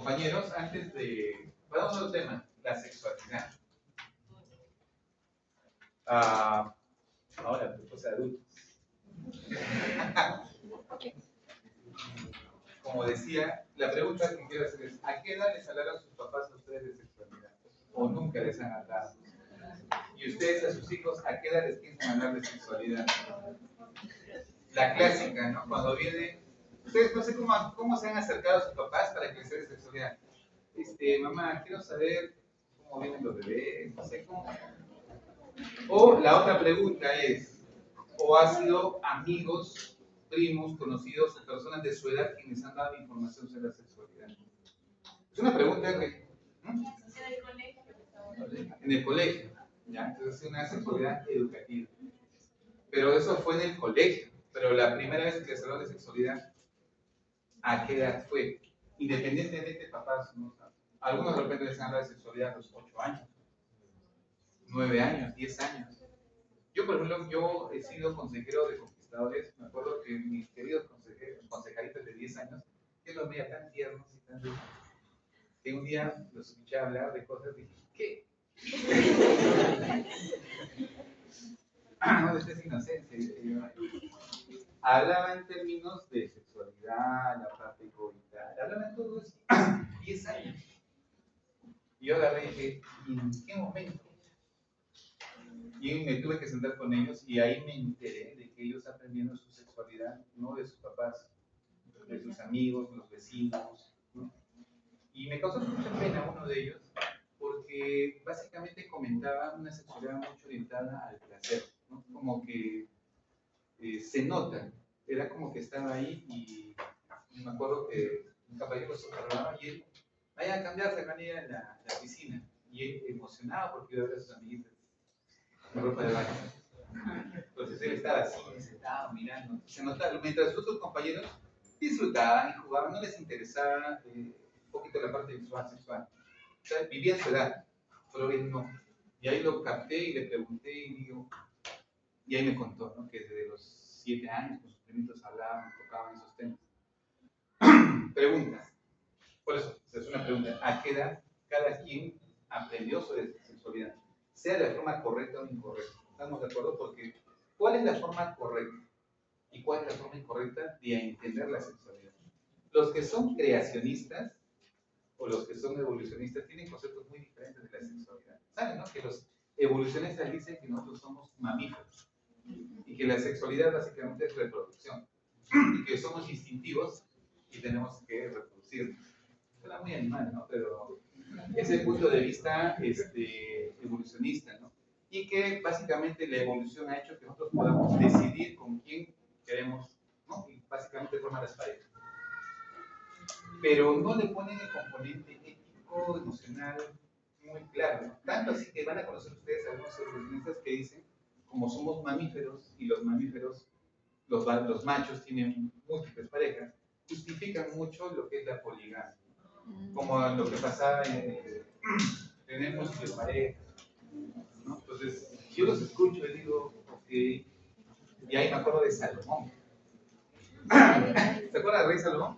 Compañeros, antes de... Vamos a otro tema, la sexualidad. Ahora, pues de adultos. Como decía, la pregunta que quiero hacer es, ¿a qué edad les hablaron sus papás a ustedes de sexualidad? ¿O nunca les han hablado? Y ustedes a sus hijos, ¿a qué edad les piensan hablar de sexualidad? La clásica, ¿no? Cuando viene... Ustedes no sé cómo se han acercado a sus papás para que les hable de sexualidad. Mamá, quiero saber cómo vienen los bebés, no sé cómo. O la otra pregunta es, ¿o ha sido amigos, primos, conocidos o personas de su edad quienes han dado información sobre la sexualidad? Es una pregunta que... En el colegio, ¿ya? Entonces es una sexualidad educativa. Pero eso fue en el colegio. Pero la primera vez que se habló de sexualidad, ¿a qué edad fue? Independientemente de papás, ¿no? Algunos de repente les han hablado de sexualidad a los 8 años, 9 años, 10 años. Yo, por ejemplo, yo he sido consejero de conquistadores. Me acuerdo que mis queridos consejeritos de 10 años, yo los veía tan tiernos y tan dulces, que un día los escuché hablar de cosas y dije, ¿qué? No, esto es inocencia. Hablaba en términos de sexualidad, la parte coital, hablaba en todo eso. 10 años. Y yo agarré y dije, ¿y en qué momento? Y me tuve que sentar con ellos y ahí me enteré de que ellos aprendieron su sexualidad, no de sus papás, de sus amigos, los vecinos, ¿no? Y me causó mucha pena uno de ellos, porque básicamente comentaba una sexualidad mucho orientada al placer, ¿no? Como que se nota, era como que estaba ahí y me acuerdo que un caballero se observaba y él vaya a cambiarse a en la piscina y él emocionado porque iba a ver a sus amiguitas con ropa de baño. Entonces él estaba así, sentado, mirando. Se notaba, mientras los otros compañeros disfrutaban y jugaban, no les interesaba un poquito la parte visual, sexual. O sea, vivía su edad, pero él no. Y ahí lo capté y le pregunté y digo, y ahí me contó, ¿no? Que desde los 7 años con sus primitos hablaban, tocaban esos temas. Preguntas. Por eso, es una pregunta. ¿A qué edad cada quien aprendió sobre sexualidad? Sea de forma correcta o incorrecta. ¿Estamos de acuerdo? Porque ¿cuál es la forma correcta? ¿Y cuál es la forma incorrecta de entender la sexualidad? Los que son creacionistas o los que son evolucionistas tienen conceptos muy diferentes de la sexualidad. ¿Saben, no? Que los evolucionistas dicen que nosotros somos mamíferos y que la sexualidad básicamente es reproducción y que somos instintivos y tenemos que reproducirnos. Suena muy animal, ¿no? Pero es el punto de vista evolucionista, ¿no? Y que básicamente la evolución ha hecho que nosotros podamos decidir con quién queremos, ¿no? Y básicamente formar las parejas. Pero no le ponen el componente ético, emocional muy claro, ¿no? Tanto así que van a conocer ustedes algunos evolucionistas que dicen, como somos mamíferos y los mamíferos, los machos tienen múltiples parejas, justifican mucho lo que es la poligamia. Como lo que pasaba en tener múltiples parejas, ¿no? Entonces, yo los escucho y digo, ok, y ahí me acuerdo de Salomón. ¿Se acuerda del rey Salomón?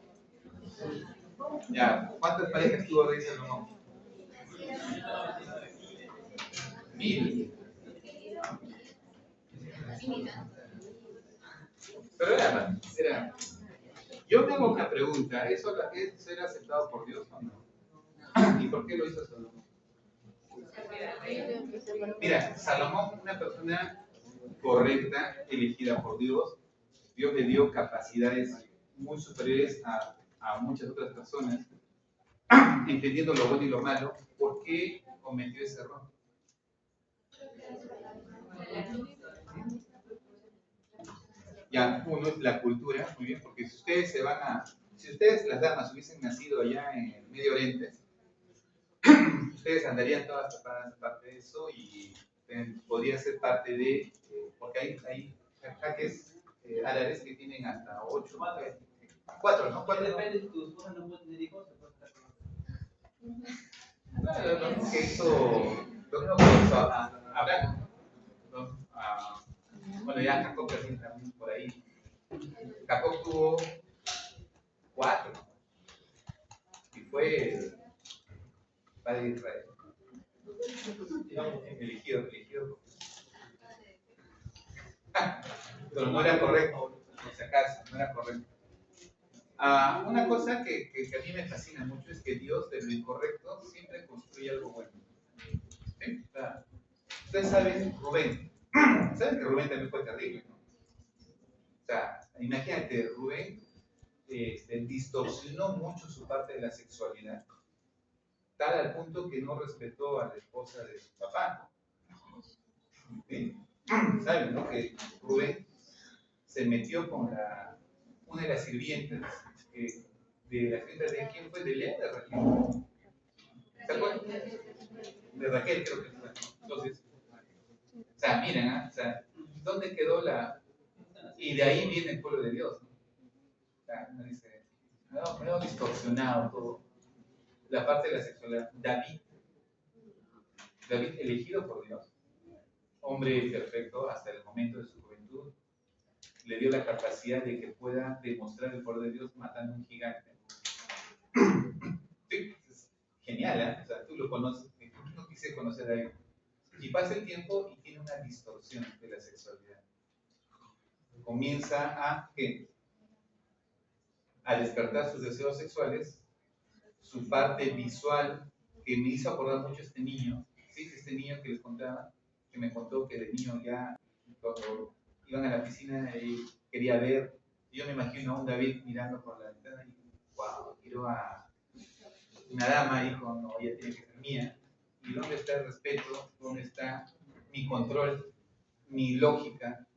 Ya, ¿cuántas parejas tuvo el rey Salomón? 1000. Pero era. Yo me hago una pregunta, ¿eso era aceptado por Dios o no? ¿Y por qué lo hizo Salomón? Mira, Salomón, una persona correcta, elegida por Dios, Dios le dio capacidades muy superiores a muchas otras personas, entendiendo lo bueno y lo malo. ¿Por qué cometió ese error? Ya, uno es la cultura, muy bien, porque si ustedes las damas hubiesen nacido allá en Medio Oriente, ustedes andarían todas tapadas aparte de eso y podrían ser parte de, porque hay jaques árabes que tienen hasta 8, 4, ¿no? 4. Depende si tu esposa no puede tener hijos, se puede estar con lo mismo que hizo Abraham, ¿no? Bueno, ya Jacob también por ahí. Jacob tuvo 4 y fue el padre de Israel. Elegido. Pero no era correcto, por si acaso, no era correcto. Una cosa que a mí me fascina mucho es que Dios, de lo incorrecto, siempre construye algo bueno. ¿Sí? Ustedes saben, Rubén. Saben que Rubén también fue terrible, ¿no? O sea, imagínate, Rubén distorsionó mucho su parte de la sexualidad, tal al punto que no respetó a la esposa de su papá. ¿Sí? ¿Saben, no? Que Rubén se metió con una de las sirvientes de la gente de quién fue, de Lea, de Raquel. ¿Se acuerdan? De Raquel creo que fue. Entonces, o sea, miren, o sea, ¿dónde quedó la...? Y de ahí viene el pueblo de Dios, ¿no? O sea, uno dice, me ha distorsionado todo. La parte de la sexualidad. David, elegido por Dios, hombre perfecto hasta el momento de su juventud, le dio la capacidad de que pueda demostrar el poder de Dios matando a un gigante. Sí, es genial, ¿eh? O sea, tú lo conoces, no quise conocer a él. Y pasa el tiempo y tiene una distorsión de la sexualidad. Comienza ¿qué? A despertar sus deseos sexuales, su parte visual, que me hizo acordar mucho a este niño, ¿sí? Este niño que les contaba, que me contó que de niño ya, cuando iban a la piscina, quería ver. Yo me imagino a un David mirando por la ventana y, wow, quiero a una dama, dijo, no, ella tiene que ser mía. ¿Y dónde está el respeto? ¿Dónde está mi control, mi lógica?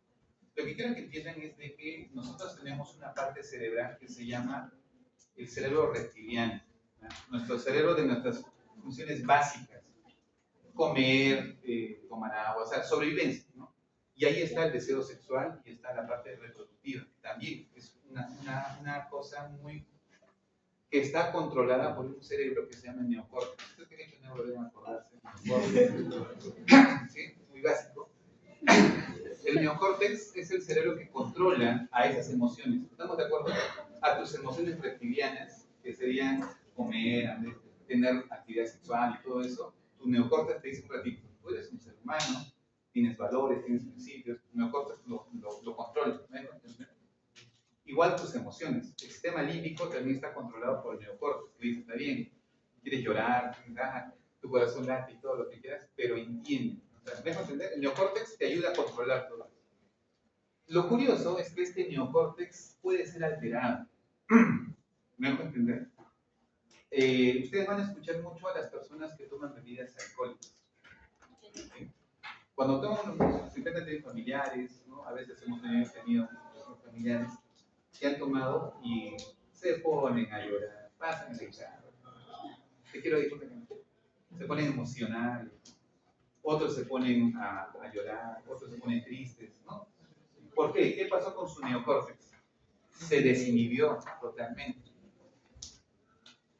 Lo que quiero que entiendan es de que nosotros tenemos una parte cerebral que se llama el cerebro reptiliano, ¿no? Nuestro cerebro de nuestras funciones básicas, comer, tomar agua, o sea, sobrevivencia, ¿no? Y ahí está el deseo sexual y está la parte reproductiva. También es una cosa muy que está controlada por un cerebro que se llama el neocórtex. Ustedes que hecho neuro deben acordarse. ¿Sí? Muy básico. El neocórtex es el cerebro que controla a esas emociones. ¿Estamos de acuerdo? A tus emociones reptilianas, que serían comer, tener actividad sexual y todo eso. Tu neocórtex te dice un ratito, tú eres un ser humano, tienes valores, tienes principios. Tu neocórtex lo controla. Igual tus emociones. El sistema límbico también está controlado por el neocórtex. Que dice, está bien, quieres llorar, tu corazón late y todo lo que quieras, pero entiende. O sea, ¿dejo entender? El neocórtex te ayuda a controlar todo eso. Lo curioso es que este neocórtex puede ser alterado. ¿Me dejo entender? Ustedes van a escuchar mucho a las personas que toman bebidas alcohólicas. ¿Sí? Cuando toman, siempre tienen familiares, ¿no? A veces hemos tenido familiares que han tomado y se ponen a llorar, pasan a gritar. Te quiero decir, se ponen emocionales, otros se ponen a llorar, otros se ponen tristes, ¿no? ¿Por qué? ¿Qué pasó con su neocórtex? Se desinhibió totalmente.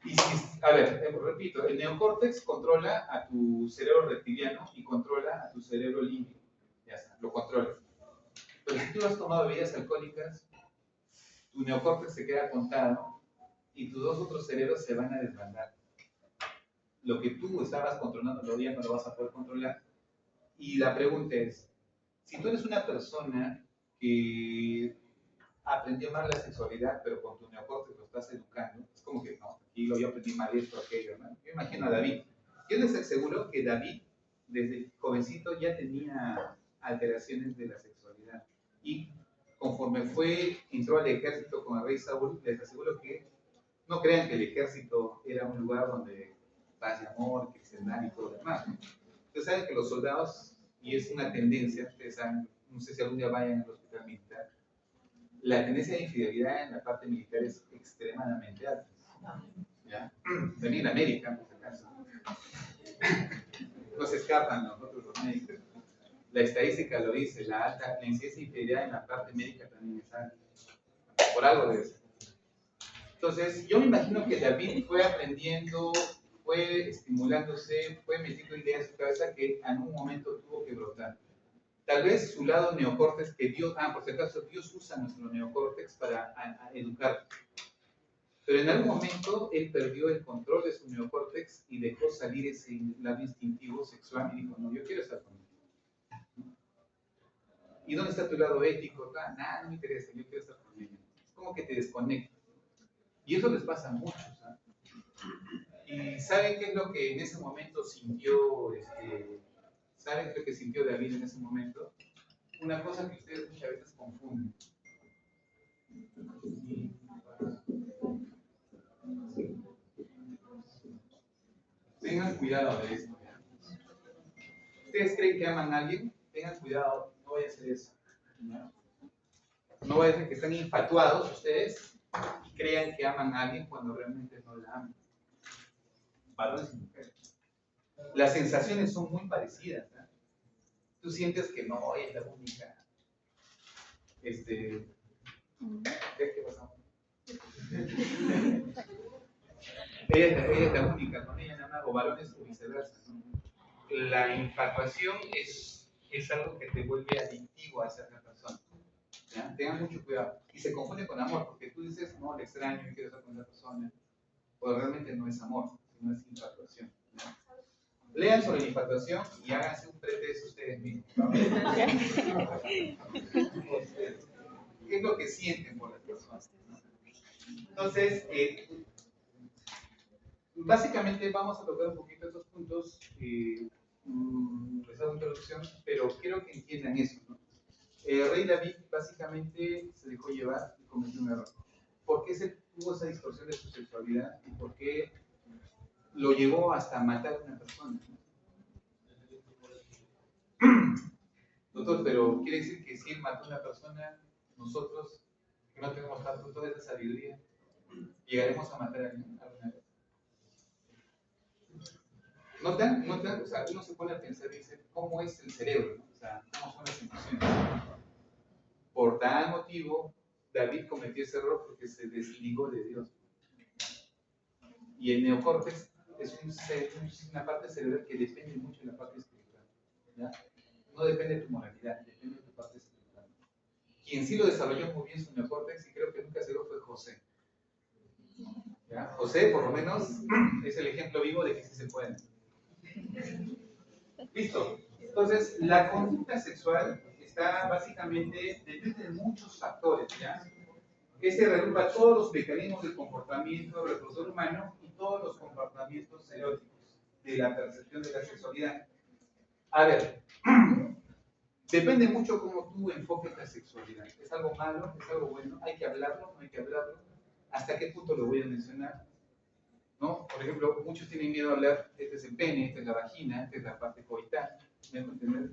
Y a ver, repito, el neocórtex controla a tu cerebro reptiliano y controla a tu cerebro límbico. Ya está, lo controla. Pero si tú has tomado bebidas alcohólicas, tu neocórtex se queda contado y tus dos otros cerebros se van a desbandar. Lo que tú estabas controlando ya no lo vas a poder controlar. Y la pregunta es, si tú eres una persona que aprendió mal la sexualidad, pero con tu neocórtex lo estás educando, es como que no, aquí yo aprendí mal esto, aquello, ¿no? Yo imagino a David. Yo les aseguro que David, desde jovencito, ya tenía alteraciones de la sexualidad. Y conforme entró al ejército con el rey Saúl, les aseguro que no crean que el ejército era un lugar donde paz y amor, que se dan y todo lo demás. Ustedes saben que los soldados, y es una tendencia, ustedes saben, no sé si algún día vayan al hospital militar, la tendencia de infidelidad en la parte militar es extremadamente alta. ¿Ya? También en América, por si acaso. No se escapan nosotros los médicos. La estadística lo dice, la incidencia de infidelidad en la parte médica también es alta. Por algo debe ser. Entonces, yo me imagino que David fue aprendiendo, fue estimulándose, fue metiendo ideas en su cabeza que en un momento tuvo que brotar. Tal vez su lado neocórtex, que Dios, por si acaso, Dios usa nuestro neocórtex para educar. Pero en algún momento él perdió el control de su neocórtex y dejó salir ese lado instintivo sexual y dijo, no, yo quiero estar con ella. ¿Y dónde está tu lado ético? Nada, no me interesa, yo quiero estar con ella. Es como que te desconectas. Y eso les pasa a muchos. ¿Ah? ¿Y saben qué es lo que en ese momento sintió, saben qué es lo que sintió David en ese momento? Una cosa que ustedes muchas veces confunden. Tengan cuidado de esto. ¿Ustedes creen que aman a alguien? Tengan cuidado, no vaya a ser eso. No vaya a ser que están infatuados ustedes y crean que aman a alguien cuando realmente no la aman. Varones y mujeres. Las sensaciones son muy parecidas. ¿Eh? Tú sientes que no, ella es la única. ¿Qué pasó? ella es la única, con ella nada más, o varones o viceversa. ¿No? La infatuación es algo que te vuelve adictivo a esa persona. ¿Ya? Tengan mucho cuidado. Y se confunde con amor, porque tú dices, no, le extraño, yo quiero estar con esa persona. Pero realmente no es amor, sino es infatuación. ¿Ya? Lean sobre la infatuación y háganse un pretexto ustedes mismos. ¿No? ¿Qué es lo que sienten por las personas? ¿No? Entonces, básicamente vamos a tocar un poquito estos puntos, esa introducción, pero quiero que entiendan eso. ¿No? El rey David básicamente se dejó llevar y cometió un error. ¿Por qué se tuvo esa distorsión de su sexualidad y por qué lo llevó hasta matar a una persona? Doctor, pero quiere decir que si él mató a una persona, nosotros, que no tenemos tanto toda esa sabiduría, llegaremos a matar a alguien alguna vez. ¿Notan? O sea, uno se pone a pensar y dice, ¿cómo es el cerebro? ¿No? O sea, ¿cómo son las emociones? Por tal motivo, David cometió ese error porque se desligó de Dios. Y el neocórtex es una parte cerebral que depende mucho de la parte espiritual. ¿Ya? No depende de tu moralidad, depende de tu parte espiritual. Quien sí lo desarrolló muy bien su neocórtex, y creo que nunca se lo fue José. ¿Ya? José, por lo menos, es el ejemplo vivo de que sí se puede. Listo. Entonces, la conducta sexual está básicamente, depende de muchos factores, ¿ya? Este regrupa todos los mecanismos de comportamiento reproductor humano y todos los comportamientos eróticos de la percepción de la sexualidad. A ver, depende mucho cómo tú enfoques la sexualidad. ¿Es algo malo? ¿Es algo bueno? ¿Hay que hablarlo? ¿No hay que hablarlo? ¿Hasta qué punto lo voy a mencionar? ¿No? Por ejemplo, muchos tienen miedo a hablar, este es el pene, esta es la vagina, esta es la parte coital. ¿Me dejo entender?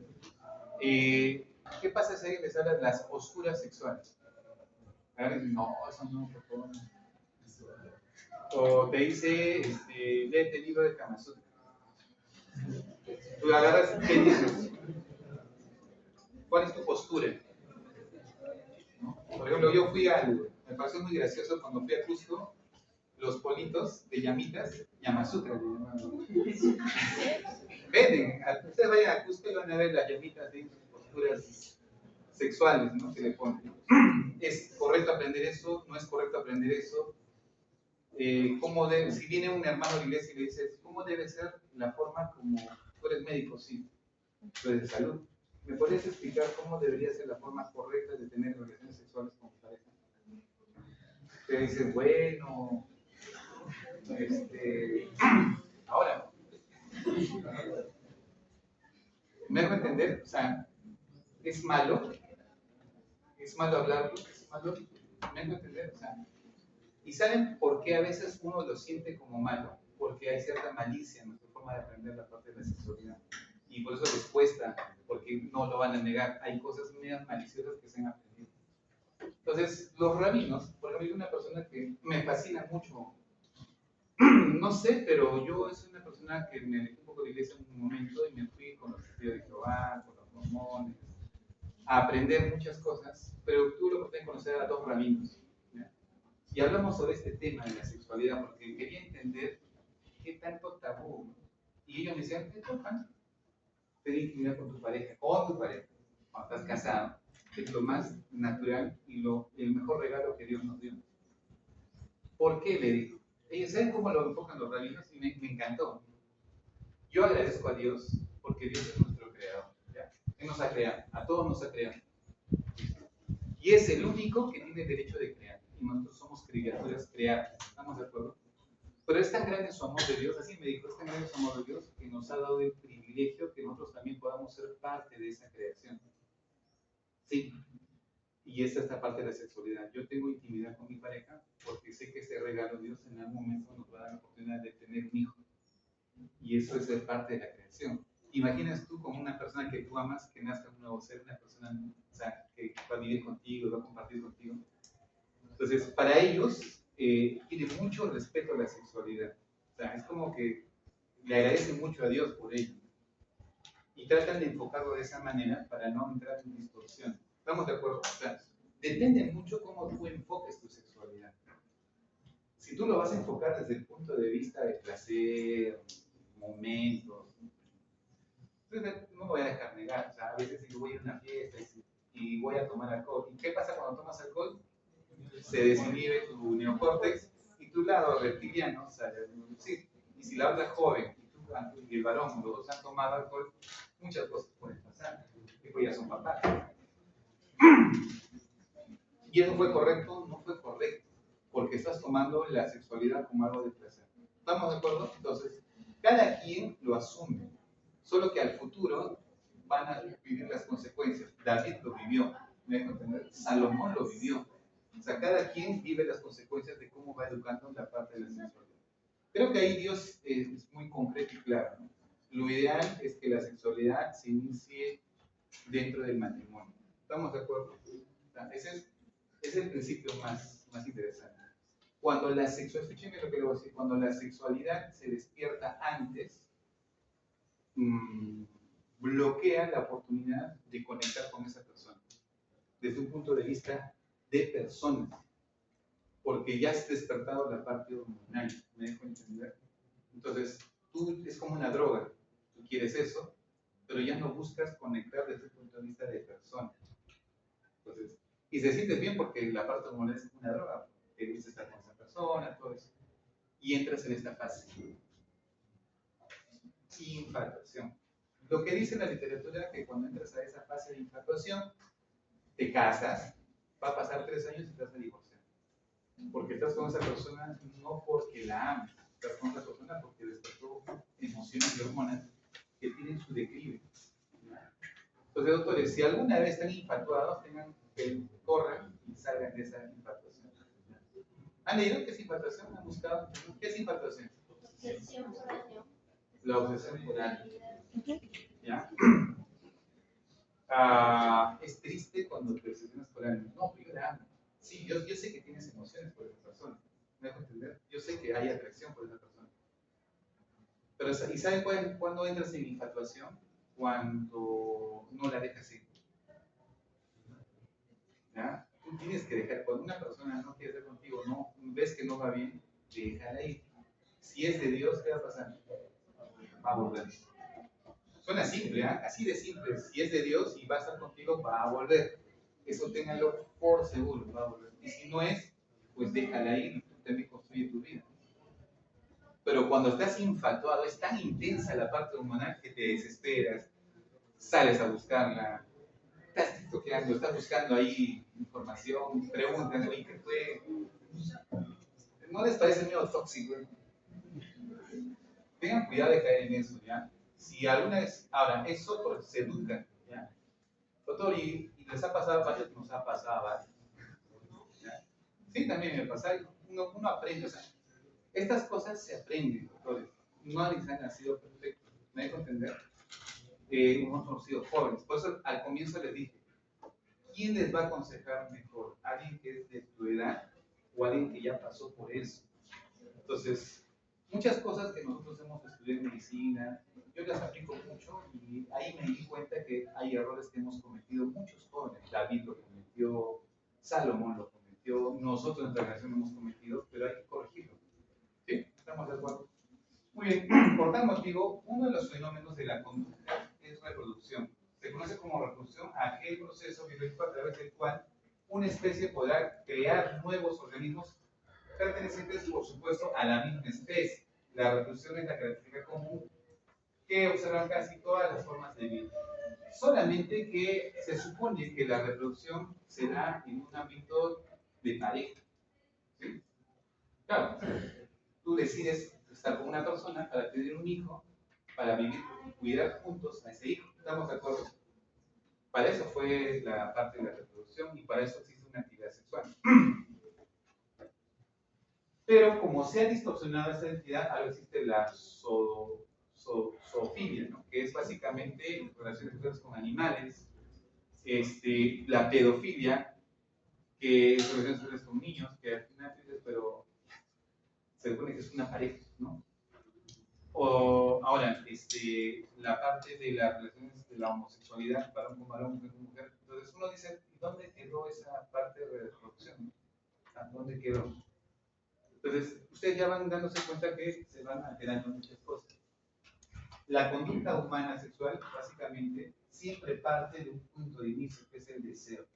¿Qué pasa si alguien les habla de las posturas sexuales? No, eso no, por favor. O te dice, léete el libro de Kama Sutra. Tú agarras, ¿qué dices? ¿Cuál es tu postura? ¿No? Por ejemplo, yo me pareció muy gracioso cuando fui a Cusco, los politos de llamitas, Yamasutra le llamaban. Venden, ustedes vayan a Cusco y van a ver las llamitas de sus posturas sexuales, ¿no? Que le ponen. ¿Es correcto aprender eso? ¿No es correcto aprender eso? Si viene un hermano de la iglesia y le dices, ¿cómo debe ser la forma como tú eres médico? Sí, tú eres de salud. ¿Me podrías explicar cómo debería ser la forma correcta de tener relaciones sexuales con tu pareja? Te dices, bueno, ahora, ¿me hago entender? O sea, ¿es malo? ¿Es malo hablarlo? ¿Es malo? ¿Me hago entender? O sea, ¿y saben por qué a veces uno lo siente como malo? Porque hay cierta malicia en nuestra forma de aprender la parte de la sexualidad. Y por eso les cuesta, porque no lo van a negar. Hay cosas medias maliciosas que se han aprendido. Entonces, los rabinos, por ejemplo, hay una persona que me fascina mucho. No sé, pero yo es una persona que me alejé un poco de la iglesia en un momento y me fui con los testigos de Jehová, con los mormones, a aprender muchas cosas, pero tuve la oportunidad de conocer a dos rabinos. ¿Ya? Y hablamos sobre este tema de la sexualidad porque quería entender qué tanto tabú. Y ellos me decían, ¿qué tocan? Tener intimidad con tu pareja, cuando estás casado, es lo más natural y el mejor regalo que Dios nos dio. ¿Por qué? Le dijo. Ellos saben cómo lo enfocan los rabinos y me encantó. Yo agradezco a Dios porque Dios es nuestro creador. ¿Ya? Él nos ha creado, a todos nos ha creado. Y es el único que tiene derecho de crear. Y nosotros somos criaturas creadas. ¿Estamos de acuerdo? Pero es tan grande su amor de Dios, así me dijo, es tan grande su amor de Dios que nos ha dado el privilegio que nosotros también podamos ser parte de esa creación. Sí. Y esa es esta parte de la sexualidad. Yo tengo intimidad con mi pareja porque sé que ese regalo Dios en algún momento nos va a dar la oportunidad de tener un hijo. Y eso es ser parte de la creación. Imaginas tú como una persona que tú amas, que nazca un nuevo ser, una persona, o sea, que va a vivir contigo, va a compartir contigo. Entonces, para ellos, tiene mucho respeto a la sexualidad. O sea, es como que le agradecen mucho a Dios por ello. Y tratan de enfocarlo de esa manera para no entrar en distorsión. ¿Estamos de acuerdo? O sea, depende mucho cómo tú enfoques tu sexualidad. Si tú lo vas a enfocar desde el punto de vista de placer, momentos, entonces no me voy a dejar negar. O sea, a veces si voy a una fiesta y voy a tomar alcohol, ¿y qué pasa cuando tomas alcohol? Se desinhibe tu neocórtex y tu lado reptiliano sale. Sí, y si la habla joven y el varón, los dos han tomado alcohol, muchas cosas pueden pasar. Y pues ya son papás. ¿Y eso fue correcto? No fue correcto, porque estás tomando la sexualidad como algo de placer. ¿Estamos de acuerdo? Entonces, cada quien lo asume, solo que al futuro van a vivir las consecuencias. David lo vivió, ¿me dejo entender? Salomón lo vivió. O sea, cada quien vive las consecuencias de cómo va educando la parte de la sexualidad. Creo que ahí Dios es muy concreto y claro, ¿no? Lo ideal es que la sexualidad se inicie dentro del matrimonio. ¿Estamos de acuerdo? O sea, ese es el principio más interesante. Cuando la sexualidad, escúchenme lo que le voy a decir, cuando la sexualidad se despierta antes, bloquea la oportunidad de conectar con esa persona, desde un punto de vista de personas, porque ya has despertado la parte hormonal, ¿me dejo entender? Entonces, tú es como una droga, tú quieres eso, pero ya no buscas conectar desde el punto de vista de persona. Entonces, y se sientes bien porque la parte hormonal es una droga, te gusta estar con esa persona, todo eso. Y entras en esta fase. Infatuación. Lo que dice la literatura que cuando entras a esa fase de infatuación, te casas, va a pasar 3 años y te vas a divorciar. Porque estás con esa persona no porque la ames, estás con esa persona porque despertó emociones y hormonas que tienen su declive. Entonces, doctores, si alguna vez están infatuados, tengan que corran y salgan de esa infatuación. ¿Han leído qué es infatuación? ¿Han buscado? ¿Qué es infatuación? Obsesión por algo. La obsesión por algo. ¿Ya? Es triste cuando te obsesionas por algo. No, pero yo la amo. Sí, yo sé que tienes emociones por esa persona. ¿Me dejo entender? Yo sé que hay atracción por esa persona. Pero, ¿y saben cuándo entras en infatuación? Cuando no la dejas ir. ¿Ya? Tú tienes que dejar, cuando una persona no quiere estar contigo, no, ves que no va bien, déjala ir. Si es de Dios, ¿qué va a pasar? Va a volver. Suena simple, ¿eh? Así de simple. Si es de Dios y va a estar contigo, va a volver. Eso ténganlo por seguro, va a volver. Y si no es, pues déjala ir y tú también construye tu vida. Pero cuando estás infatuado, es tan intensa la parte hormonal que te desesperas, sales a buscarla, estás tiktokeando, estás buscando ahí información, preguntas, oye, ¿qué fue? ¿No les parece medio tóxico? Tengan cuidado de caer en eso, ¿ya? Si alguna vez, ahora, eso se educa, ¿ya? Doctor, y les ha pasado a varios, nos ha pasado a varios. ¿Ya? Sí, también me pasa, uno aprende, o sea, estas cosas se aprenden, doctores. No han nacido perfectos, ¿me dejo entender? Nosotros hemos sido jóvenes, por eso al comienzo les dije, ¿quién les va a aconsejar mejor? ¿Alguien que es de tu edad o alguien que ya pasó por eso? Entonces, muchas cosas que nosotros hemos estudiado en medicina, yo las aplico mucho y ahí me di cuenta que hay errores que hemos cometido muchos jóvenes. David lo cometió, Salomón lo cometió, nosotros en nuestra generación lo hemos cometido, pero hay que corregirlo. ¿Sí? ¿Estamos de acuerdo? Muy bien, por tal motivo, uno de los fenómenos de la conducta es reproducción. Se conoce como reproducción aquel proceso biológico a través del cual una especie podrá crear nuevos organismos pertenecientes, por supuesto, a la misma especie. La reproducción es la característica común que observan casi todas las formas de vida. Solamente que se supone que la reproducción se da en un ámbito de pareja. ¿Sí? Claro, tú decides estar con una persona para tener un hijo, para vivir, cuidar juntos a ese hijo. ¿Estamos de acuerdo? Para eso fue la parte de la reproducción y para eso existe una actividad sexual. Pero como se ha distorsionado esta identidad, ahora existe la zoofilia, ¿no? Que es básicamente relaciones sexuales con animales, la pedofilia, que es relaciones sexuales con niños, que al final dices, pero se supone que es una pareja, ¿no? O ahora, la parte de las relaciones de la homosexualidad, varón con varón, mujer con mujer. Entonces uno dice, ¿dónde quedó esa parte de reproducción? ¿Dónde quedó? Entonces, ustedes ya van dándose cuenta que se van alterando muchas cosas. La conducta humana sexual, básicamente, siempre parte de un punto de inicio, que es el deseo.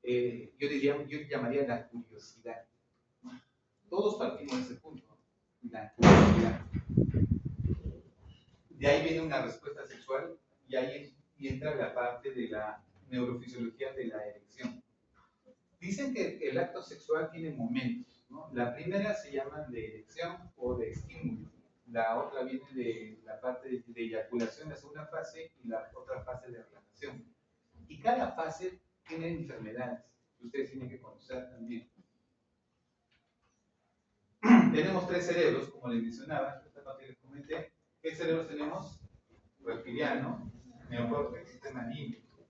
Yo llamaría la curiosidad. Todos partimos de ese punto, la curiosidad. De ahí viene una respuesta sexual y ahí entra la parte de la neurofisiología de la erección. Dicen que el acto sexual tiene momentos, ¿no? La primera se llama de erección o de estímulo. La otra viene de la parte de eyaculación, la segunda fase, y la otra fase de relajación. Y cada fase tiene enfermedades que ustedes tienen que conocer también. Tenemos 3 cerebros, como les mencionaba, esta parte les comenté. ¿Qué cerebros tenemos? Reptiliano, neocórtex, sistema límbico.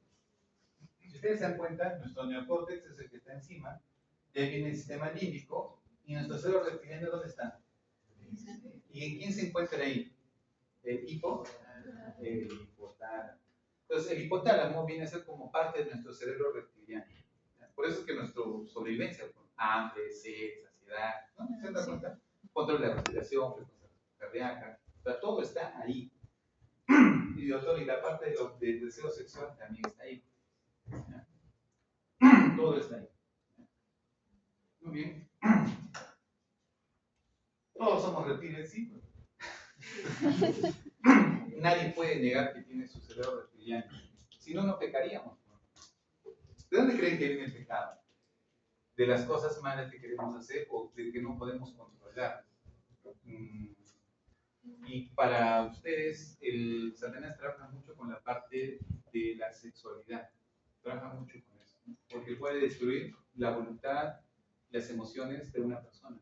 Si ustedes se dan cuenta, nuestro neocórtex es el que está encima, de ahí viene el sistema límbico, y nuestro cerebro reptiliano, ¿dónde está? ¿Y en quién se encuentra ahí? El hipotálamo. Entonces, el hipotálamo viene a ser como parte de nuestro cerebro reptiliano. Por eso es que nuestra sobrevivencia, por hambre, sed, saciedad, ¿no? ¿Se dan cuenta? Control de la respiración, frecuencia cardíaca, o sea, todo está ahí. Y la parte del deseo sexual también está ahí. Todo está ahí. Muy bien. Todos somos reptiles, sí. Nadie puede negar que tiene su cerebro reptiliano. Si no, no pecaríamos. ¿De dónde creen que viene el pecado? De las cosas malas que queremos hacer o de que no podemos controlar. Y para ustedes, el Satanás trabaja mucho con la parte de la sexualidad. Trabaja mucho con eso. Porque puede destruir la voluntad, las emociones de una persona.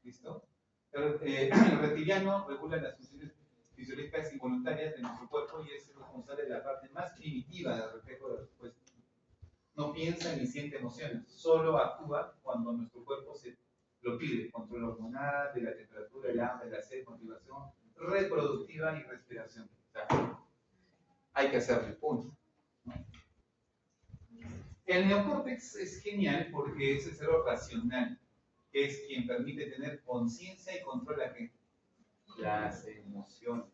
¿Listo? El reptiliano regula las funciones fisiológicas y voluntarias de nuestro cuerpo y es responsable de la parte más primitiva del reflejo de la respuesta. No piensa ni siente emociones, solo actúa cuando nuestro cuerpo se lo pide. Control hormonal, de la temperatura, el hambre, la sed, motivación reproductiva y respiración. O sea, hay que hacerle punto, ¿no? El neocórtex es genial porque es el cerebro racional, que es quien permite tener conciencia y controla las emociones.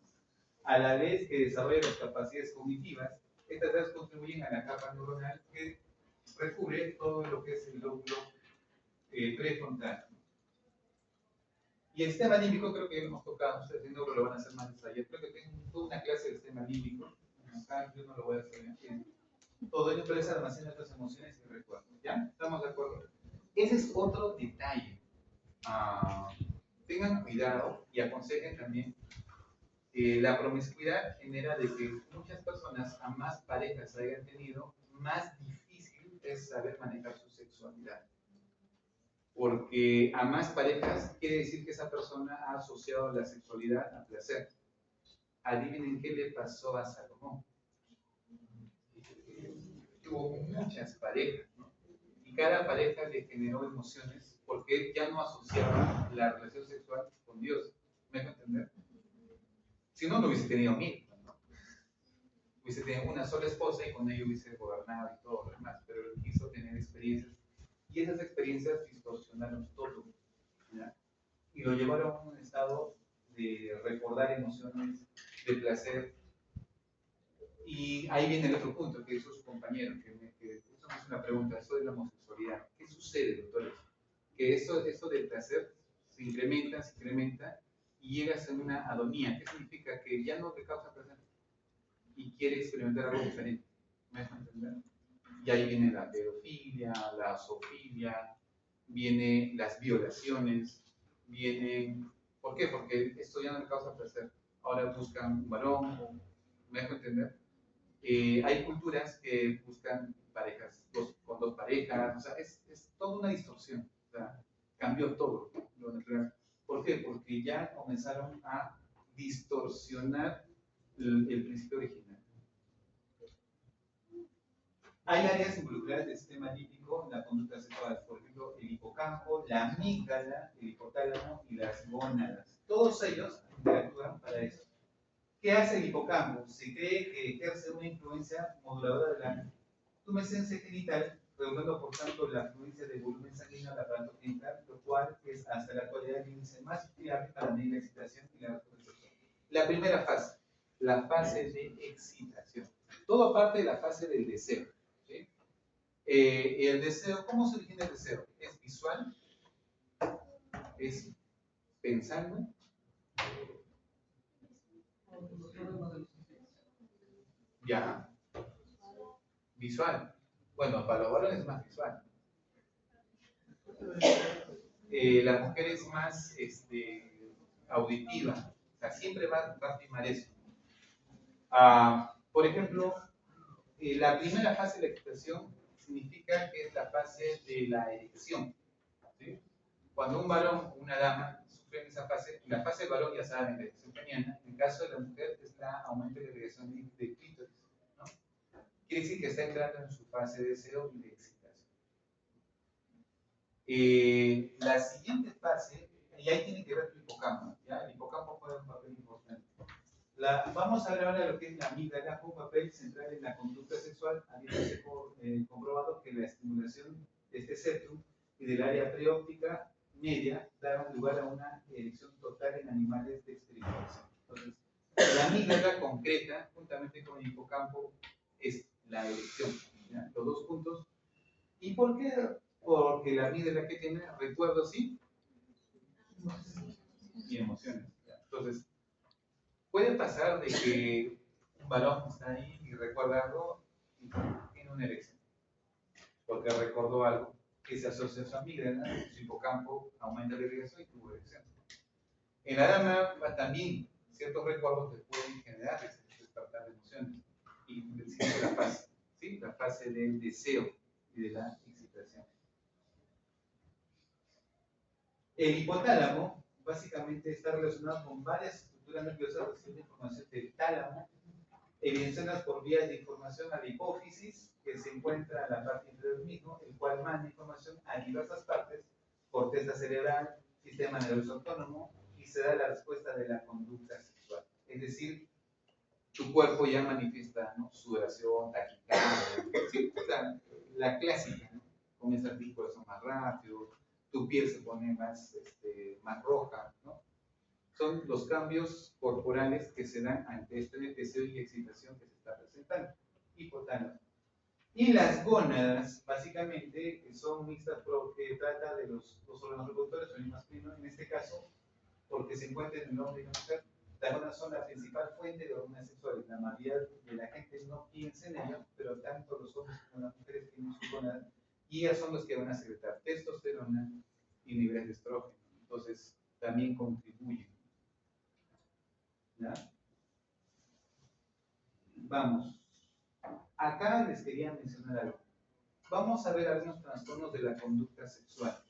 A la vez que desarrolla las capacidades cognitivas, estas áreas contribuyen a la capa neuronal que recubre todo lo que es el lóbulo prefrontal. Y el sistema límbico creo que ya lo hemos tocado, ustedes viendo que lo van a hacer más allá. Creo que tengo toda una clase del sistema límbico. Acá yo no lo voy a hacer bien. Todo ello, pero es almacena nuestras emociones y recuerdos. ¿Ya? ¿Estamos de acuerdo? Ese es otro detalle. Tengan cuidado y aconsejen también. La promiscuidad genera de que muchas personas, a más parejas hayan tenido, más difícil es saber manejar su sexualidad. Porque a más parejas quiere decir que esa persona ha asociado la sexualidad a placer. Adivinen qué le pasó a Salomón. Tuvo muchas parejas, ¿no? Y cada pareja le generó emociones porque él ya no asociaba la relación sexual con Dios. ¿Me dejo entender? Si no, no hubiese tenido mil, ¿no? Hubiese tenido una sola esposa y con ella hubiese gobernado y todo lo demás, pero él quiso tener experiencias y esas experiencias distorsionaron todo, ¿ya? Y lo llevaron a un estado de recordar emociones, de placer. Y ahí viene el otro punto que hizo su compañero, que eso no es una pregunta, eso es la homosexualidad. ¿Qué sucede, doctores? que eso del placer se incrementa y llegas a una adonía. ¿Qué significa? Que ya no te causa placer y quiere experimentar algo diferente. ¿Me dejan entender? Y ahí viene la pedofilia, la zoofilia, vienen las violaciones, vienen... ¿Por qué? Porque esto ya no le causa placer. Ahora buscan un varón, ¿me dejo entender? Hay culturas que buscan parejas con dos parejas, o sea, es toda una distorsión. O sea, cambió todo lo natural. ¿Por qué? Porque ya comenzaron a distorsionar el principio original. Hay áreas involucradas del sistema límbico en la conducta sexual, por ejemplo, el hipocampo, la amígdala, el hipotálamo y las gónadas. Todos ellos interactúan para eso. ¿Qué hace el hipocampo? Se cree que ejerce una influencia moduladora de la tumescencia genital, regulando por tanto la fluencia de volumen sanguíneo al aparato genital, lo cual es hasta la actualidad el índice más fiable para medir la excitación y la respuesta sexual. La primera fase, la fase de excitación. Todo parte de la fase del deseo. ¿Sí? El deseo, ¿cómo se origina el deseo? ¿Es visual? ¿Es pensando? Ya. Visual. Bueno, para los varones es más visual. La mujer es más auditiva. O sea, siempre va a primar eso. Por ejemplo, la primera fase de la excitación significa que es la fase de la erección. ¿Sí? Cuando un varón o una dama sufren esa fase, la fase del varón ya saben, la erección peniana, en el caso de la mujer es la aumento de la irrigación de clítoris. ¿No? Quiere decir que está entrando en su fase de deseo y de excitación. La siguiente fase, y ahí tiene que ver el hipocampo. ¿Ya? El hipocampo juega un papel importante. Vamos a ver ahora lo que es la amígdala, un papel central en la conducta sexual, habiéndose comprobado que la estimulación de este septum y del área preóptica media daban lugar a una erección total en animales de experimentación. Entonces, la amígdala concreta, juntamente con el hipocampo, es la erección. ¿Ya? Los dos juntos. ¿Y por qué? Porque la amígdala que tiene recuerdos y emociones. ¿Ya? Entonces, puede pasar de que un varón está ahí y recuerda algo y tiene una erección, porque recordó algo que se asocia a su amígdala, su hipocampo aumenta la irrigación y tuvo erección. En la dama también ciertos recuerdos le pueden generar ese despertar de emociones y sigue la fase, ¿sí? La fase del deseo y de la excitación. El hipotálamo básicamente está relacionado con varias estructuras nerviosas, recibe información del tálamo, evidenciadas por vías de información a la hipófisis, que se encuentra en la parte inferior del mismo, el cual manda información a diversas partes, corteza cerebral, sistema nervioso autónomo, y se da la respuesta de la conducta sexual. Es decir, tu cuerpo ya manifiesta, ¿no? Sudoración, taquicardia, ¿sí? O sea, la clásica, ¿no? Comienza a latir corazón más rápido, tu piel se pone más roja, ¿no? Son los cambios corporales que se dan ante este deseo y excitación que se está presentando. Hipotálamo. Y las gónadas, básicamente, son mixtas porque trata de los órganos reproductores, femenino y masculino, en este caso, porque se encuentran en el hombre y la mujer. Las gónadas son la principal fuente de hormonas sexuales. La mayoría de la gente no piensa en ello, pero tanto los hombres como las mujeres tienen sus gónadas y ellas son los que van a secretar testosterona y niveles de estrógeno. Entonces, también contribuyen. ¿Ya? Vamos. Acá les quería mencionar algo. Vamos a ver algunos trastornos de la conducta sexual.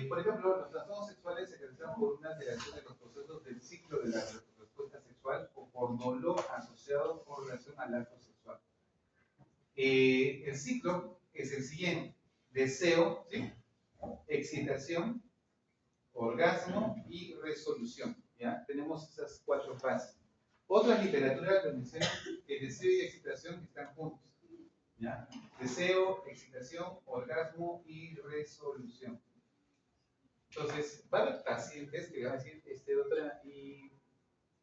Por ejemplo, los trastornos sexuales se caracterizan por una alteración de los procesos del ciclo de la respuesta sexual o por dolor asociado con relación al acto sexual. El ciclo es el siguiente: deseo, ¿sí? Excitación, orgasmo y resolución. ¿Ya? Tenemos esas 4 fases. Otras literaturas lo mencionan que deseo y excitación están juntos. ¿Ya? Deseo, excitación, orgasmo y resolución. Entonces, va a haber pacientes que van a decir, doctora, ¿y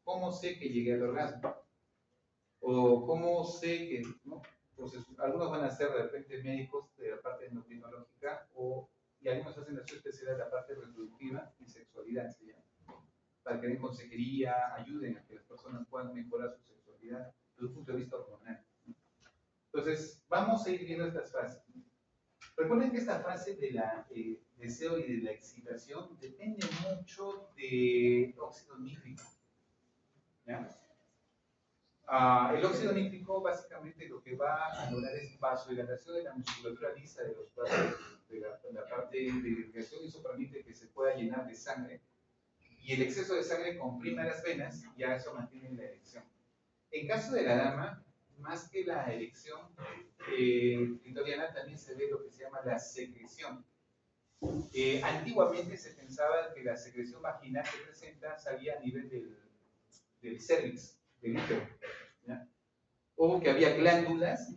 cómo sé que llegué al orgasmo? O cómo sé que, ¿no? Entonces, algunos van a ser de repente médicos de la parte endocrinológica y algunos hacen la especialidad de la parte reproductiva y sexualidad, se llama, para que den consejería, ayuden a que las personas puedan mejorar su sexualidad desde un punto de vista hormonal. Entonces, vamos a ir viendo estas fases. Recuerden que esta fase de la deseo y de la excitación depende mucho de óxido nítrico. ¿Ya? El óxido nítrico básicamente lo que va a lograr es vasodilatación de la musculatura lisa de los brazos, de la parte de irrigación, y eso permite que se pueda llenar de sangre. Y el exceso de sangre comprime las venas y ya eso mantiene la erección. En caso de la dama, más que la erección clitoriana, también se ve lo que se llama la secreción. Antiguamente se pensaba que la secreción vaginal que presenta salía a nivel del cervix, del útero, ¿ya? O que había glándulas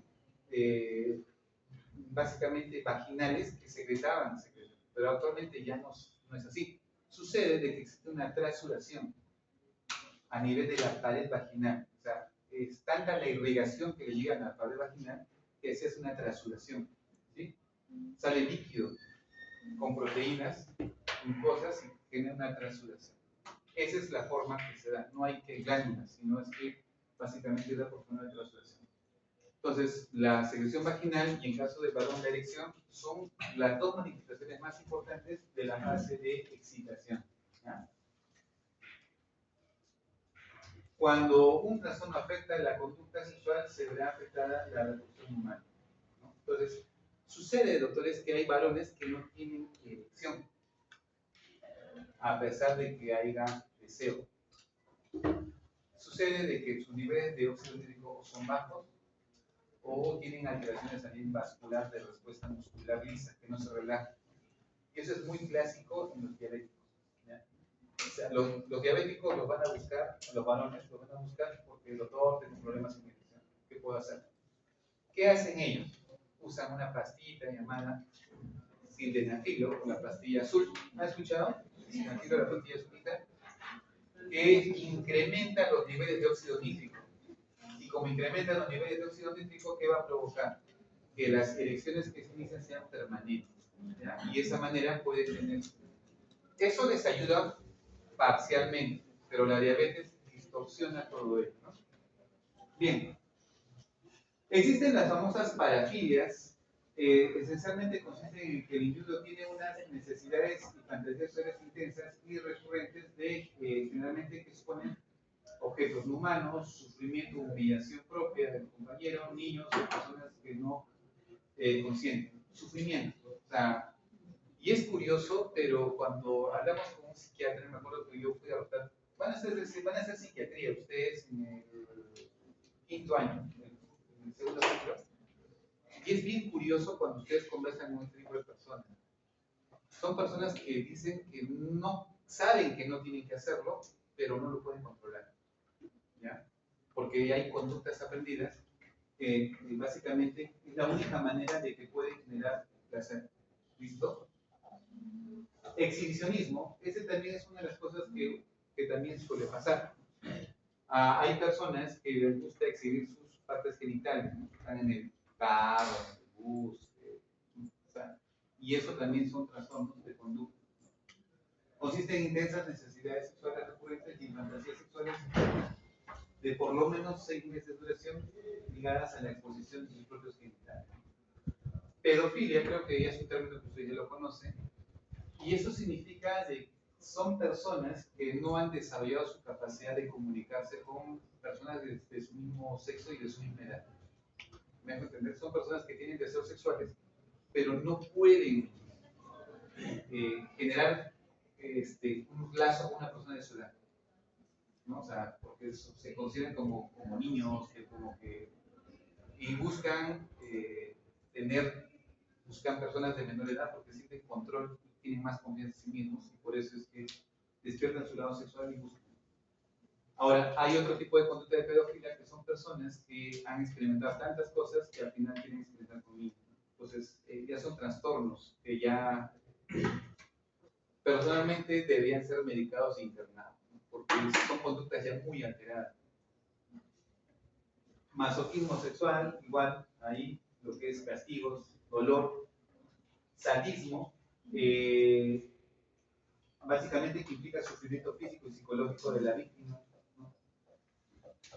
básicamente vaginales que secretaban secreción, pero actualmente ya no es así. Sucede de que existe una trasuración a nivel de la pared vaginal, o sea, es tanta la irrigación que le llega a la pared vaginal que se hace una trasuración, ¿sí? Sale líquido con proteínas, glucosas, y genera una trasuración. Esa es la forma que se da. No hay que glándulas, sino es que básicamente da por forma de trasuración. Entonces, la secreción vaginal y en caso de varón la erección son las dos manifestaciones más importantes de la fase de excitación. ¿Ya? Cuando un trastorno afecta la conducta sexual, se verá afectada la reproducción humana, ¿no? Entonces, sucede, doctores, que hay varones que no tienen erección, a pesar de que haya deseo. Sucede de que sus niveles de óxido nítrico son bajos o tienen alteraciones también vascular de respuesta muscular lisa, que no se relaja. Y eso es muy clásico en los diabéticos, ¿ya? O sea, los diabéticos los van a buscar, los varones los van a buscar porque el doctor tiene problemas en erección. ¿Qué puedo hacer? ¿Qué hacen ellos? Usan una pastilla llamada sildenafilo, o la pastilla azul. ¿Ha escuchado? Sildenafilo, la pastilla azulita, que incrementa los niveles de óxido nítrico. Y como incrementa los niveles de óxido nítrico, ¿qué va a provocar? Que las erecciones que se inician sean permanentes, ¿ya? Y de esa manera puede tener. Eso les ayuda parcialmente, pero la diabetes distorsiona todo ello, ¿no? Bien. Existen las famosas parafilias. Esencialmente consisten en que el individuo tiene unas necesidades y fantasías sexuales intensas y recurrentes generalmente que exponen objetos no humanos, sufrimiento, humillación propia del compañero, niños o personas que no consienten. Sufrimiento. O sea, y es curioso, pero cuando hablamos con un psiquiatra, me acuerdo que yo fui a votar, van a hacer psiquiatría ustedes en el quinto año, en el segundo ciclo. Y es bien curioso cuando ustedes conversan con este tipo de personas. Son personas que dicen que no saben que no tienen que hacerlo, pero no lo pueden controlar, ¿ya? Porque hay conductas aprendidas que básicamente es la única manera de que pueden generar placer. ¿Listo? Exhibicionismo, ese también es una de las cosas que también suele pasar. Hay personas que les gusta exhibir sus partes genitales, ¿no? Están en el carro, en el bus, o sea, y eso también son trastornos de conducta. Consiste en intensas necesidades sexuales recurrentes y fantasías sexuales de por lo menos 6 meses de duración ligadas a la exposición de sus propios genitales. Pedofilia, creo que ya es un término que ustedes ya lo conocen, y eso significa que son personas que no han desarrollado su capacidad de comunicarse con personas de su mismo sexo y de su misma edad. ¿Me dejo entender? Son personas que tienen deseos sexuales, pero no pueden generar un lazo con una persona de su edad, ¿no? O sea, porque se consideran como niños, y buscan buscan personas de menor edad porque sienten control, tienen más confianza en sí mismos y por eso es que despiertan su lado sexual y buscan. Ahora, hay otro tipo de conducta de pedofilia que son personas que han experimentado tantas cosas que al final quieren experimentar conmigo. Entonces, ya son trastornos que ya personalmente deberían ser medicados e internados, ¿no? Porque son conductas ya muy alteradas. Masoquismo sexual, igual, ahí lo que es castigos, dolor. Sadismo, básicamente que implica sufrimiento físico y psicológico de la víctima, ¿no?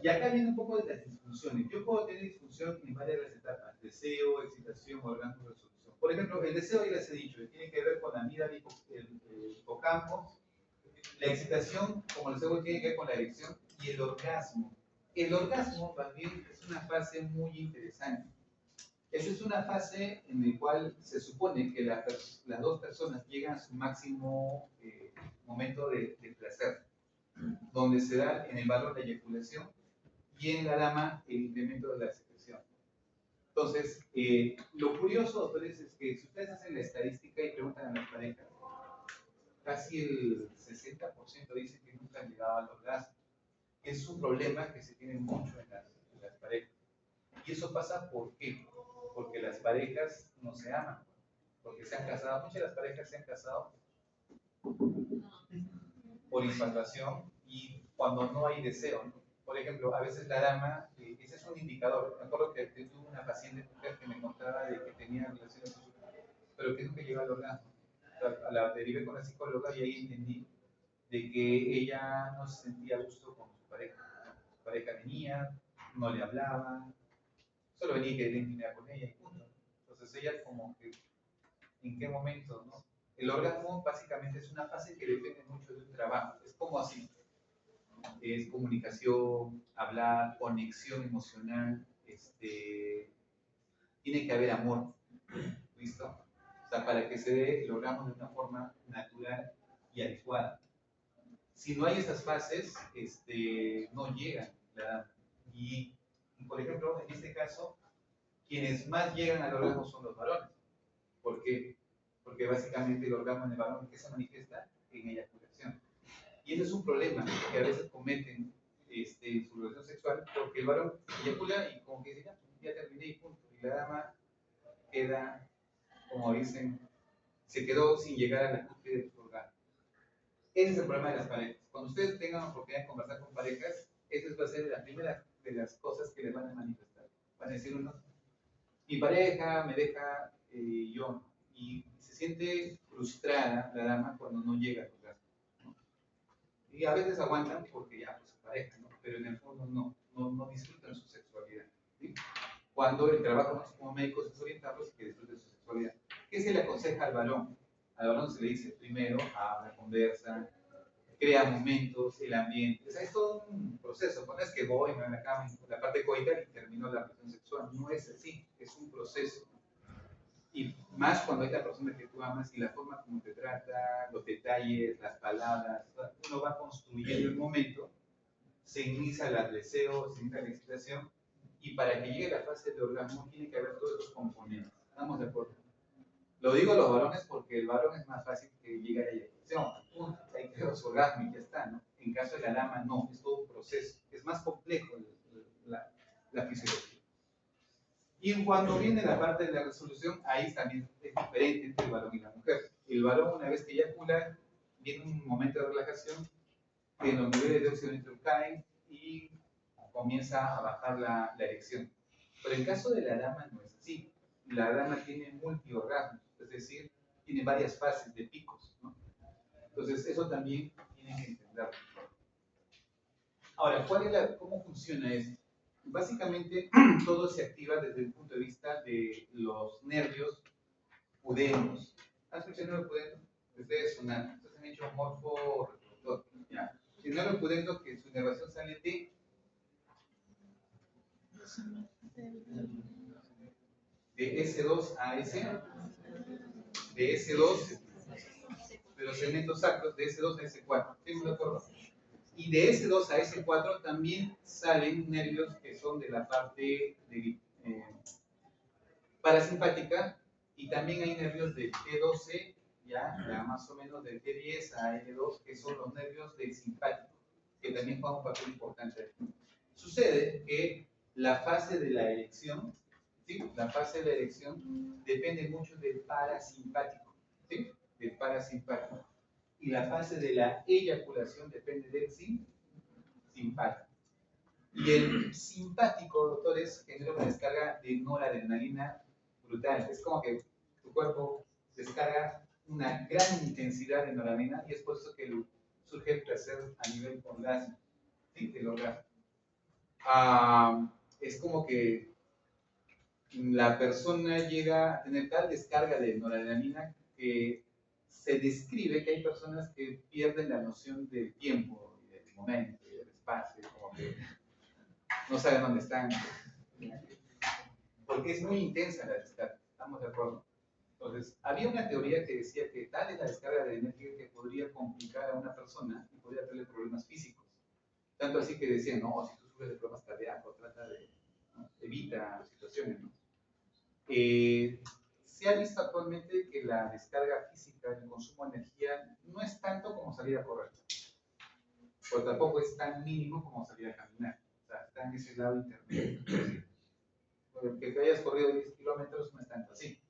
Y acá viene un poco de las disfunciones. Yo puedo tener disfunción en varias de las etapas: deseo, excitación, orgasmo, resolución. Por ejemplo, el deseo ya les he dicho, tiene que ver con la mira del hipocampo. La excitación, como les digo, tiene que ver con la erección. Y el orgasmo. El orgasmo también es una fase muy interesante. Esa es una fase en la cual se supone que las dos personas llegan a su máximo momento de placer, donde se da en el varón la eyaculación y en la dama el incremento de la secreción. Entonces, lo curioso, doctores, es que si ustedes hacen la estadística y preguntan a las parejas, casi el 60% dicen que nunca han llegado al orgasmo. Es un problema que se tiene mucho en las parejas. Y eso pasa ¿por qué? Porque las parejas no se aman, porque se han casado, muchas de las parejas se han casado por infatuación y cuando no hay deseo, ¿no? Por ejemplo, a veces la dama, ese es un indicador. Me acuerdo que tuve una paciente mujer que me contaba de que tenía relaciones sexuales, pero que nunca llegó al orgasmo. La derivé con la psicóloga y ahí entendí de que ella no se sentía a gusto con su pareja. Su pareja venía, no le hablaba, solo venía y quería intimidad con ella y punto. Entonces ella como que, ¿en qué momento, no? El orgasmo básicamente es una fase que depende mucho de un trabajo. Es como así. Es comunicación, hablar, conexión emocional, tiene que haber amor, ¿listo? O sea, para que se dé el orgasmo de una forma natural y adecuada. Si no hay esas fases, no llegan la edad. Y, por ejemplo, en este caso, quienes más llegan al orgasmo son los varones. ¿Por qué? Porque básicamente el orgasmo en el varón, ¿qué se manifiesta? En eyaculación. Y ese es un problema que a veces cometen en su relación sexual, porque el varón eyacula y como que dice, ya terminé y punto. Y la dama queda, como dicen, se quedó sin llegar a la cúspide de su orgasmo. Ese es el problema de las parejas. Cuando ustedes tengan la oportunidad de conversar con parejas, esa va a ser la primera de las cosas que les van a manifestar. Van a decir uno, mi pareja me deja yo, ¿no? Y se siente frustrada la dama cuando no llega a su casa, ¿no? Y a veces aguantan porque ya pues su pareja, ¿no? Pero en el fondo no disfrutan su sexualidad, ¿sí? Cuando el trabajo nosotros como médicos es orientarlos y que disfruten su sexualidad. ¿Qué se le aconseja al varón? Al varón se le dice primero, habla, conversa, crea momentos, el ambiente. O sea, es todo un proceso. No es que voy, me voy a la cama, la parte coital y termino la relación sexual. No es así, es un proceso. Y más cuando hay la persona que tú amas y la forma como te trata, los detalles, las palabras, uno va construyendo el momento, se inicia el deseo, se inicia la excitación, y para que llegue la fase de orgasmo tiene que haber todos esos componentes. ¿Estamos de acuerdo? Lo digo a los varones porque el varón es más fácil que llegue a la eyaculación. Hay que los orgasmos y ya está, ¿no? En caso de la dama, no, es todo un proceso. Es más complejo la fisiología. Y cuando viene la parte de la resolución, ahí también es diferente entre el varón y la mujer. El varón, una vez que eyacula, viene un momento de relajación, que los niveles de óxido nítrico caen y comienza a bajar la erección. Pero en caso de la dama no es así. La dama tiene multiorgasmos, es decir, tiene varias fases de picos, ¿no? Entonces, eso también tienen que entenderlo. Ahora, ¿cómo funciona esto? Básicamente, todo se activa desde el punto de vista de los nervios pudendus. ¿Has escuchado el nervio pudendo? Desde sonar. Entonces han hecho morfo-reproductor. ¿Ya? El nervio pudendo, que su inervación sale de S2 a S, de S2 de los segmentos sacros, de S2 a S4. ¿Sí me acuerdo? Y de S2 a S4 también salen nervios que son de la parte de, parasimpática, y también hay nervios del T12, ya más o menos del T10 a L2, que son los nervios del simpático, que también juegan un papel importante. Sucede que la fase de la erección, ¿sí? La fase de la erección depende mucho del parasimpático, ¿sí? Del parasimpático. Y la fase de la eyaculación depende del simpático. Y el simpático, doctores, genera una descarga de noradrenalina brutal. Es como que tu cuerpo descarga una gran intensidad de noradrenalina y es por eso que surge el placer a nivel orgasmo, ¿sí? El orgasmo. Es como que la persona llega a tener tal descarga de noradrenalina que se describe que hay personas que pierden la noción del tiempo, y del momento, y del espacio, como que no saben dónde están, porque es muy intensa la descarga, ¿estamos de acuerdo? Entonces, había una teoría que decía que tal es la descarga de energía que podría complicar a una persona y podría traerle problemas físicos. Tanto así que decían, no, si tú sufres de problemas cardíacos, trata de, ¿no? Evita situaciones, ¿no? Se ha visto actualmente que la descarga física, el consumo de energía, no es tanto como salir a correr, pero tampoco es tan mínimo como salir a caminar. O sea, está en ese lado intermedio. Porque te hayas corrido 10 kilómetros no es tanto así.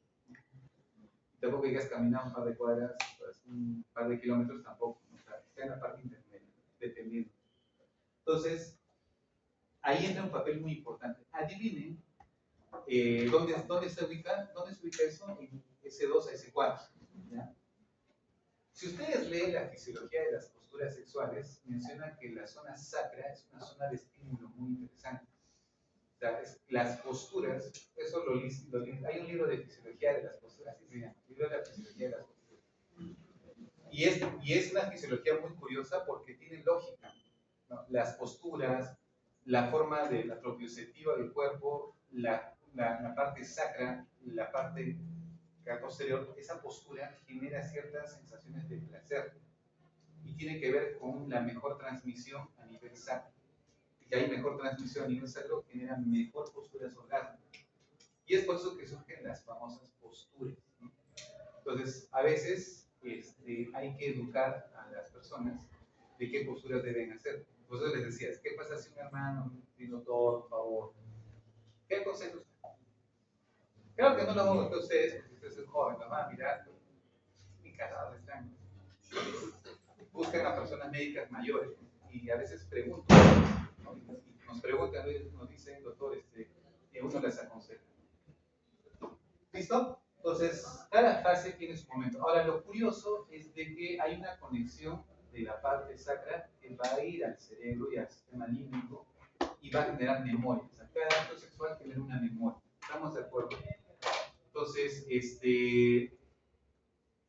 Tampoco que hayas caminado un par de cuadras, pues, un par de kilómetros tampoco. O sea, está en la parte intermedia, dependiendo. Entonces, ahí entra un papel muy importante. Adivinen ¿dónde se ubica eso? En S2 a S4. ¿Ya? Si ustedes leen la fisiología de las posturas sexuales, menciona que la zona sacra es una zona de estímulo muy interesante. O sea, las posturas, eso hay un libro de fisiología de las posturas, así se llama, libro de la fisiología de las posturas. Y es una fisiología muy curiosa porque tiene lógica, ¿no? Las posturas, la forma de la propioceptiva del cuerpo, la parte sacra, la parte posterior, esa postura genera ciertas sensaciones de placer y tiene que ver con la mejor transmisión a nivel sacro. Y que hay mejor transmisión a nivel sacro, genera mejor posturas orgásmicas. Y es por eso que surgen las famosas posturas, ¿no? Entonces, a veces hay que educar a las personas de qué posturas deben hacer. Por eso les decía, ¿qué pasa si un hermano, un doctor, por favor? ¿Qué aconseja usted? Claro que no lo hago a ustedes, porque ustedes son jóvenes, van a mirar, y casados están. Buscan a personas médicas mayores y a veces preguntan, ¿no? Nos preguntan, nos dicen, doctor, que uno les aconseja. ¿Listo? Entonces, cada fase tiene su momento. Ahora, lo curioso es de que hay una conexión de la parte sacra que va a ir al cerebro y al sistema límbico y va a generar memoria. O sea, cada acto sexual genera una memoria. ¿Estamos de acuerdo? Entonces,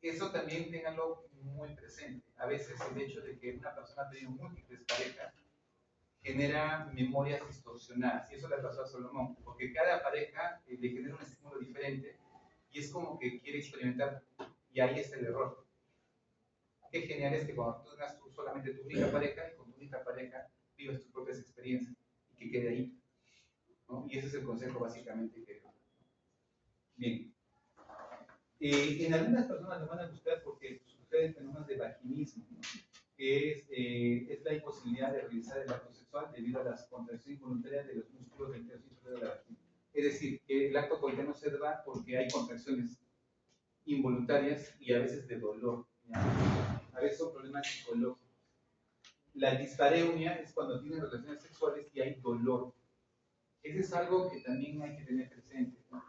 eso también ténganlo muy presente. A veces el hecho de que una persona ha tenido múltiples parejas genera memorias distorsionadas. Y eso le pasó a Salomón, porque cada pareja le genera un estímulo diferente y es como que quiere experimentar, y ahí está el error. Qué genial es que cuando tú tengas solamente tu única pareja y con tu única pareja vivas tus propias experiencias y que quede ahí, ¿no? Y ese es el consejo básicamente que... Bien. En algunas personas les van a gustar porque suceden fenómenos de vaginismo, ¿no? Que es la imposibilidad de realizar el acto sexual debido a las contracciones involuntarias de los músculos del tercio superior de la vagina. Es decir, que el acto coitano se da porque hay contracciones involuntarias y a veces de dolor, ¿ya? A veces son problemas psicológicos. La dispareunia es cuando tienen relaciones sexuales y hay dolor. Eso es algo que también hay que tener presente, ¿no?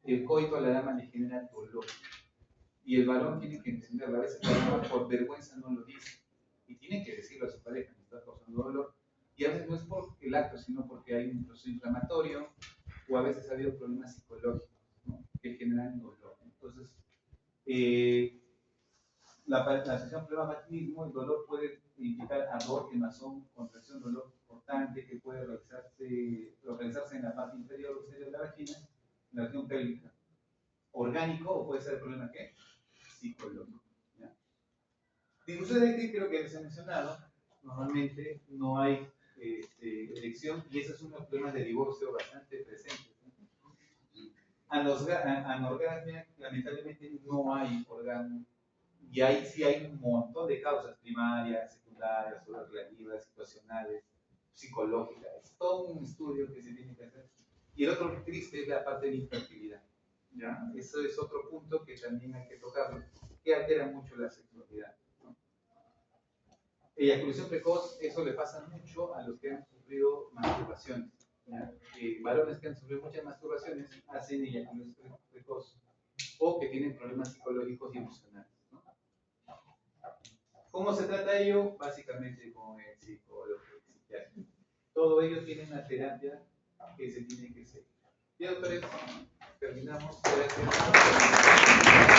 El coito a la dama le genera dolor. Y el varón tiene que entenderlo. A veces la dama por vergüenza no lo dice. Y tiene que decirlo a su pareja, me está causando dolor. Y a veces no es por el acto, sino porque hay un proceso inflamatorio o a veces ha habido problemas psicológicos, ¿no? Que generan dolor. Entonces, la asociación problema-vaginismo, el dolor puede implicar ardor, quemazón, contracción, dolor cortante que puede localizarse en la parte inferior o exterior de la vagina, en la región pélvica. Orgánico o puede ser el problema ¿qué? Psicológico. ¿Ya? Discusión de creo que les he mencionado, normalmente no hay elección y ese es uno de los problemas de divorcio bastante presentes. Anorgasmia, lamentablemente no hay orgasmo. Y ahí sí hay un montón de causas primarias, secundarias, relativas, situacionales, psicológicas. Es todo un estudio que se tiene que hacer. Y el otro triste es la parte de infertilidad. ¿Ya? Eso es otro punto que también hay que tocarlo, que altera mucho la sexualidad, ¿no? Eyaculación precoz, eso le pasa mucho a los que han sufrido masturbaciones. Varones que han sufrido muchas masturbaciones hacen eyaculación precoz o que tienen problemas psicológicos y emocionales, ¿no? ¿Cómo se trata ello? Básicamente con el psicólogo, el psiquiatra. Todo ello tiene una terapia que se tiene que seguir. Y doctores, terminamos. Gracias.